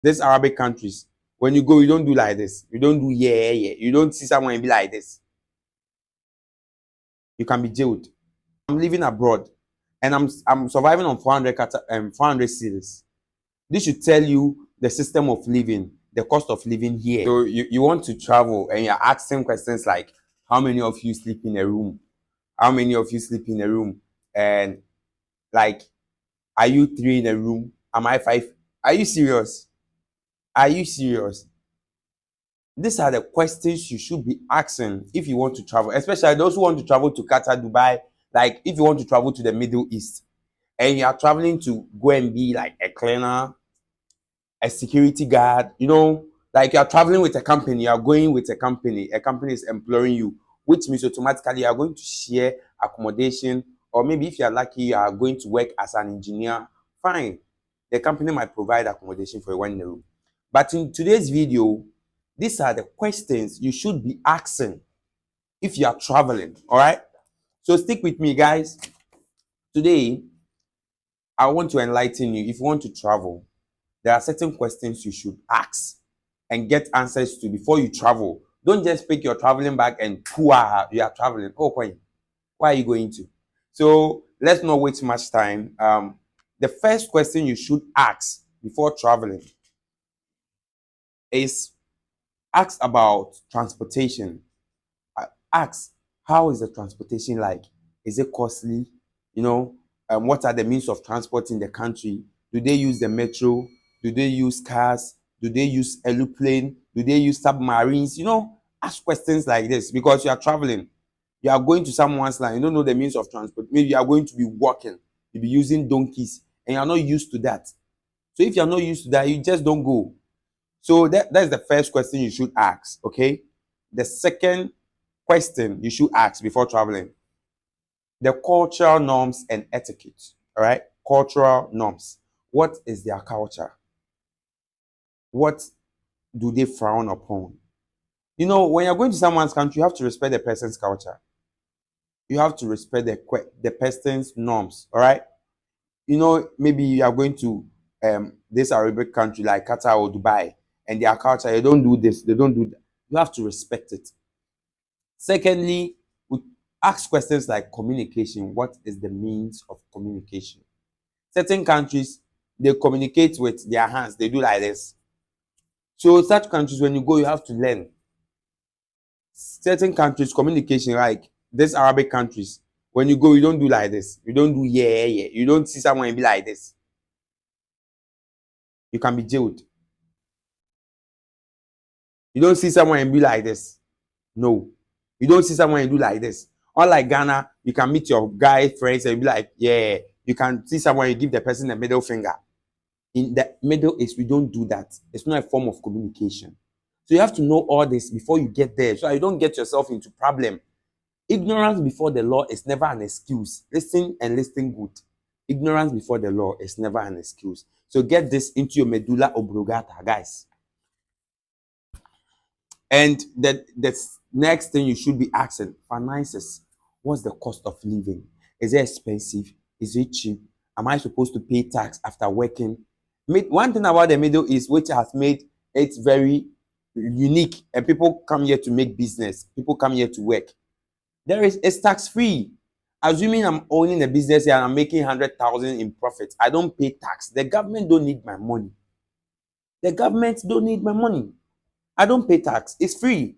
These Arabic countries, when you go, you don't do like this. You don't do yeah, yeah. You don't see someone and be like this. You can be jailed. I'm living abroad, and I'm surviving on 400 cedis. This should tell you the system of living, the cost of living here. So you want to travel and you're asking questions like, how many of you sleep in a room? How many of you sleep in a room? And like, are you three in a room? Am I five? Are you serious? Are you serious? These are the questions you should be asking if you want to travel, especially those who want to travel to Qatar, Dubai. Like, if you want to travel to the Middle East and you are traveling to go and be like a cleaner, a security guard, like you are traveling with a company, you are going with a company is employing you, which means automatically you are going to share accommodation, or maybe if you are lucky, you are going to work as an engineer. Fine, the company might provide accommodation for you one in a room. But in today's video, these are the questions you should be asking if you are traveling. All right, so stick with me, guys. Today I want to enlighten you. If you want to travel, there are certain questions you should ask and get answers to before you travel. Don't just pick your traveling bag and you are traveling. Oh, where are you going to? So let's not waste much time. The first question you should ask before traveling is ask about transportation. Ask, how is the transportation like? Is it costly? What are the means of transport in the country? Do they use the metro? Do they use cars? Do they use aeroplane? Do they use submarines? Ask questions like this because you are traveling. You are going to someone's land. You don't know the means of transport. Maybe you are going to be walking. You'll be using donkeys, and you are not used to that. So if you are not used to that, you just don't go. So that's the first question you should ask. Okay. The second question you should ask before traveling: the cultural norms and etiquette. All right, cultural norms. What is their culture? What do they frown upon? When you're going to someone's country, you have to respect the person's culture. You have to respect the person's norms. All right. Maybe you are going to this Arabic country like Qatar or Dubai, and their culture, they don't do this, they don't do that. You have to respect it. Secondly, we ask questions like communication. What is the means of communication? Certain countries, they communicate with their hands. They do like this. So such countries, when you go, you have to learn. Certain countries, communication, like these Arabic countries, when you go, you don't do like this. You don't do yeah, yeah. You don't see someone and be like this. You can be jailed. You don't see someone and be like this. No. You don't see someone and do like this. Unlike Ghana, you can meet your guy friends and be like, yeah. You can see someone and give the person the middle finger. In the Middle East, we don't do that. It's not a form of communication. So you have to know all this before you get there, so you don't get yourself into problem. Ignorance before the law is never an excuse. Listen and listen good. Ignorance before the law is never an excuse. So get this into your medulla oblongata, guys. And the next thing you should be asking: finances. What's the cost of living? Is it expensive? Is it cheap? Am I supposed to pay tax after working? One thing about the Middle East, which has made it very unique, and people come here to make business, people come here to work. It's tax free. Assuming I'm owning a business here and I'm making 100,000 in profit, I don't pay tax. The government don't need my money. The government don't need my money. I don't pay tax. It's free.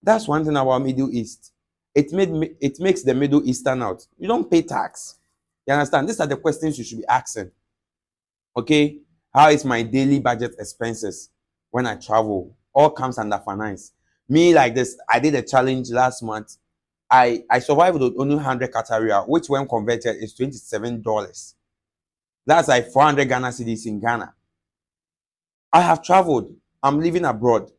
That's one thing about Middle East. It makes the Middle East stand out. You don't pay tax. You understand? These are the questions you should be asking. Okay, how is my daily budget expenses when I travel? All comes under finance. Me, like this, I did a challenge last month. I survived with only 100 Qataria, which when converted is $27. That's like 400 Ghana cedis in Ghana. I have traveled. I'm living abroad,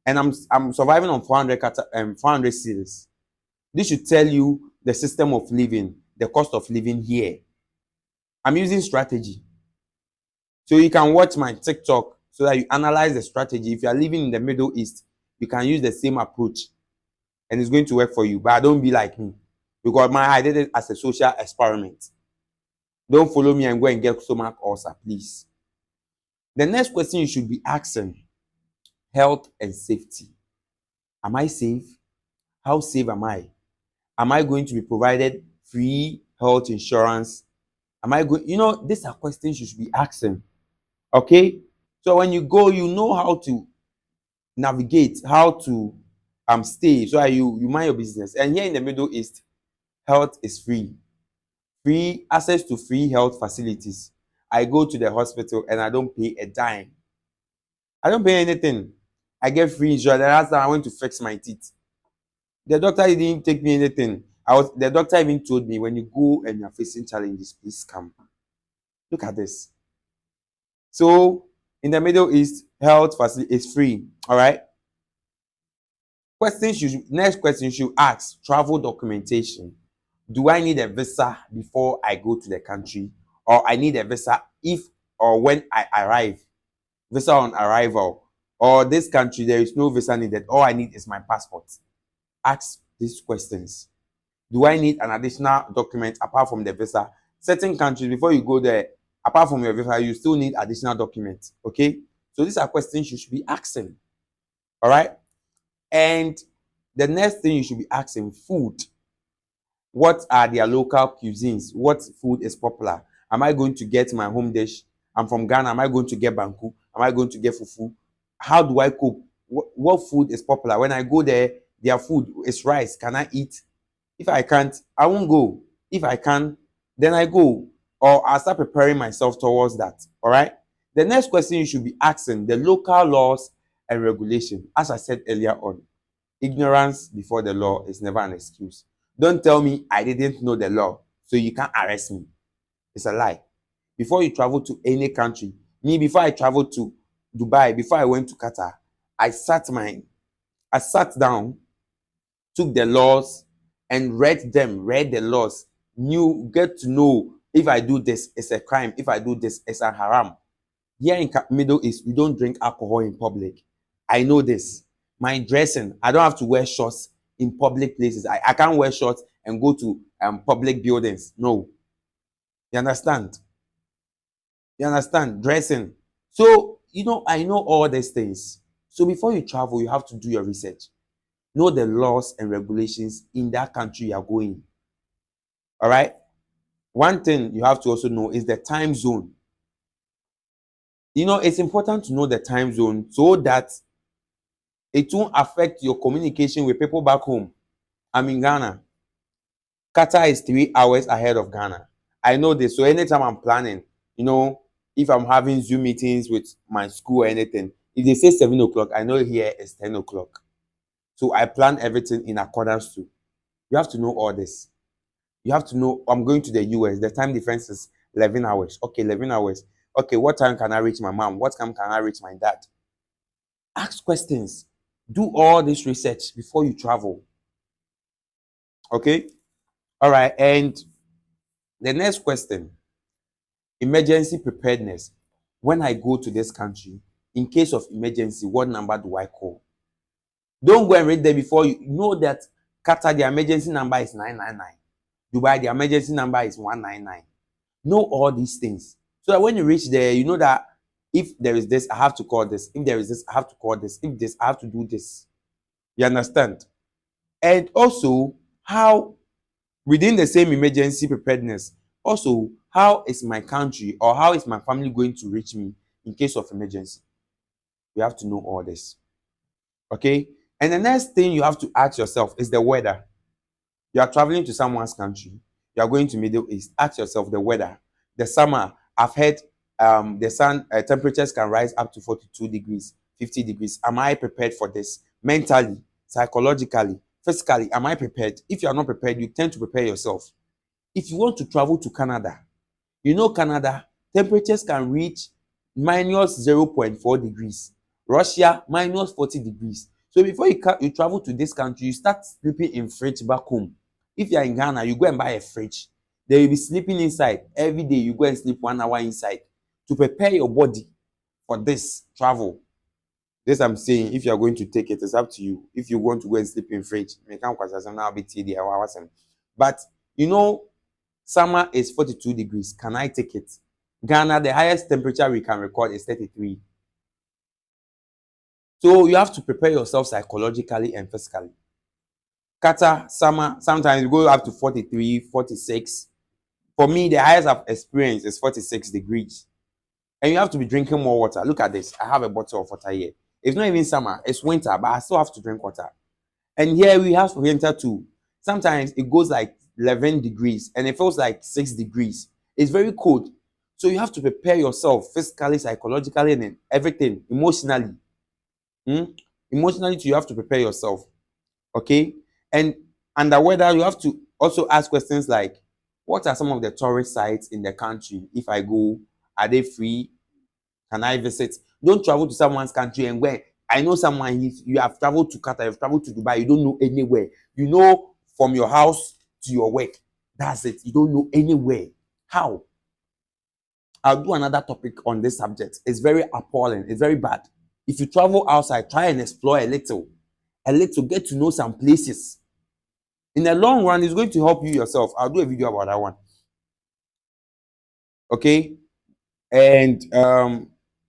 and I'm surviving on 400 cedis. This should tell you the system of living, the cost of living here. I'm using strategy. So you can watch my TikTok so that you analyze the strategy. If you are living in the Middle East, you can use the same approach and it's going to work for you. But don't be like me, because I did it as a social experiment. Don't follow me and go and get stomach ulcer, please. The next question you should be asking, health and safety. Am I safe? How safe am I? Am I going to be provided free health insurance? Am I going, these are questions you should be asking. Okay? So when you go, you know how to navigate, how to stay. So you mind your business. And here in the Middle East, health is free. Free access to free health facilities. I go to the hospital and I don't pay a dime. I don't pay anything. I get free insurance. The last time I went to fix my teeth, the doctor didn't take me anything. The doctor even told me, when you go and you're facing challenges, please come. Look at this. So in the Middle East, health facility is free. All right. Next question you should ask: travel documentation. Do I need a visa before I go to the country, or I need a visa if or when I arrive? Visa on arrival, or this country there is no visa needed. All I need is my passport. Ask these questions. Do I need an additional document apart from the visa? Certain countries, before you go there, apart from your visa, you still need additional documents. Okay, so these are questions you should be asking. All right. And the next thing you should be asking: food. What are their local cuisines? What food is popular? Am I going to get my home dish? I'm from Ghana. Am I going to get banku? Am I going to get fufu? How do I cook? What food is popular? When I go there, their food is rice. Can I eat? If I can't, I won't go. If I can, then I go. Or I'll start preparing myself towards that. All right? The next question you should be asking: the local laws and regulation. As I said earlier on, ignorance before the law is never an excuse. Don't tell me I didn't know the law, so you can't arrest me. It's a lie. Before you travel to any country, before I traveled to Dubai, before I went to Qatar, I sat down, took the laws and read the laws, get to know if I do this, it's a crime. If I do this, it's a haram. Here in Middle East, we don't drink alcohol in public. I know this. My dressing, I don't have to wear shorts in public places. I can't wear shorts and go to public buildings. No. You understand? You understand? Dressing. So, I know all these things. So before you travel, you have to do your research. Know the laws and regulations in that country you are going. All right? One thing you have to also know is the time zone. It's important to know the time zone so that it won't affect your communication with people back home. I'm in Ghana. Qatar is 3 hours ahead of Ghana. I know this. So anytime I'm planning, if I'm having Zoom meetings with my school or anything, if they say 7 o'clock, I know here is 10 o'clock. So I plan everything in accordance to. You have to know all this. You have to know, I'm going to the US. The time difference is 11 hours. Okay, 11 hours. Okay, what time can I reach my mom? What time can I reach my dad? Ask questions. Do all this research before you travel. Okay? All right. And the next question: emergency preparedness. When I go to this country, in case of emergency, what number do I call? Don't go and read there before you know that Qatar, the emergency number is 999. Dubai, the emergency number is 199. Know all these things. So that when you reach there, you know that if there is this, I have to call this. If there is this, I have to call this. If this, I have to do this. You understand? And also, how within the same emergency preparedness, also, how is my country or how is my family going to reach me in case of emergency? You have to know all this. Okay? And the next thing you have to ask yourself is the weather. You are traveling to someone's country. You are going to Middle East. Ask yourself the weather. The summer, I've heard the sun temperatures can rise up to 42 degrees, 50 degrees. Am I prepared for this? Mentally, psychologically, physically, am I prepared? If you are not prepared, you tend to prepare yourself. If you want to travel to Canada, Canada, temperatures can reach minus 0.4 degrees. Russia, minus 40 degrees. So before you travel to this country, you start sleeping in fridge back home. If you are in Ghana, you go and buy a fridge. Then you'll be sleeping inside. Every day you go and sleep 1 hour inside to prepare your body for this travel. This I'm saying, if you are going to take it, it's up to you. If you want to go and sleep in fridge, but summer is 42 degrees. Can I take it? Ghana, the highest temperature we can record is 33. So you have to prepare yourself psychologically and physically. Qatar, summer, sometimes you go up to 43, 46. For me, the highest I've experienced is 46 degrees. And you have to be drinking more water. Look at this. I have a bottle of water here. It's not even summer, it's winter, but I still have to drink water. And here we have winter too. Sometimes it goes like 11 degrees and it feels like 6 degrees. It's very cold. So you have to prepare yourself physically, psychologically, and everything, emotionally. Emotionally, you have to prepare yourself. Okay? And under weather, you have to also ask questions like, what are some of the tourist sites in the country? If I go, are they free? Can I visit? Don't travel to someone's country and where I know someone, you have traveled to Qatar, you've traveled to Dubai, you don't know anywhere. You know from your house to your work. That's it. You don't know anywhere. How? I'll do another topic on this subject. It's very appalling. It's very bad. If you travel outside, try and explore a little, get to know some places. In the long run, it's going to help you yourself. I'll do a video about that one. Okay? And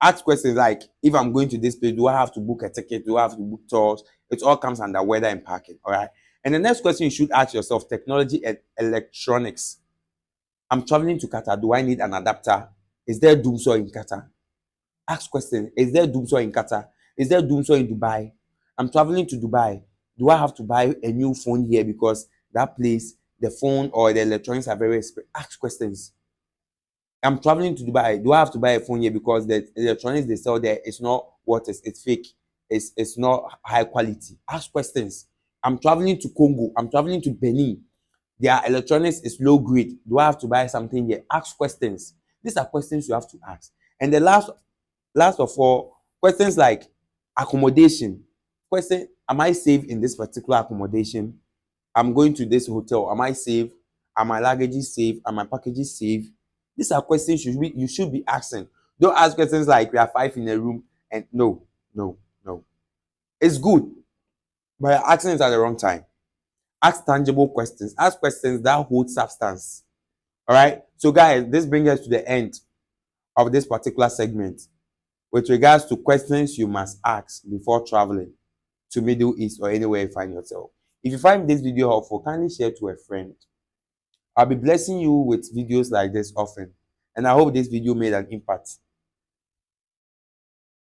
ask questions like, if I'm going to this place, do I have to book a ticket? Do I have to book tours? It all comes under weather and parking. All right. And the next question you should ask yourself: technology and electronics. I'm traveling to Qatar. Do I need an adapter? Is there Doomsaw in Qatar? Ask questions. Is there Doomsaw in Qatar? Is there Doomsaw in Dubai? I'm traveling to Dubai. Do I have to buy a new phone here because that place, the phone or the electronics are very expensive? Ask questions. I'm traveling to Dubai. Do I have to buy a phone here because the electronics they sell there is not what is, it's fake. It's not high quality. Ask questions. I'm traveling to Congo. I'm traveling to Benin. Their electronics is low grade. Do I have to buy something here? Ask questions. These are questions you have to ask. And the last of all, questions like accommodation. Question: am I safe in this particular accommodation? I'm going to this hotel. Am I safe? Are my luggages safe? Are my packages safe? These are questions you should be asking. Don't ask questions like we are 5 in a room and no. It's good, but you're asking it at the wrong time. Ask tangible questions. Ask questions that hold substance. All right. So, guys, this brings us to the end of this particular segment with regards to questions you must ask before traveling to Middle East or anywhere you find yourself. If you find this video helpful, kindly share to a friend. I'll be blessing you with videos like this often, and I hope this video made an impact.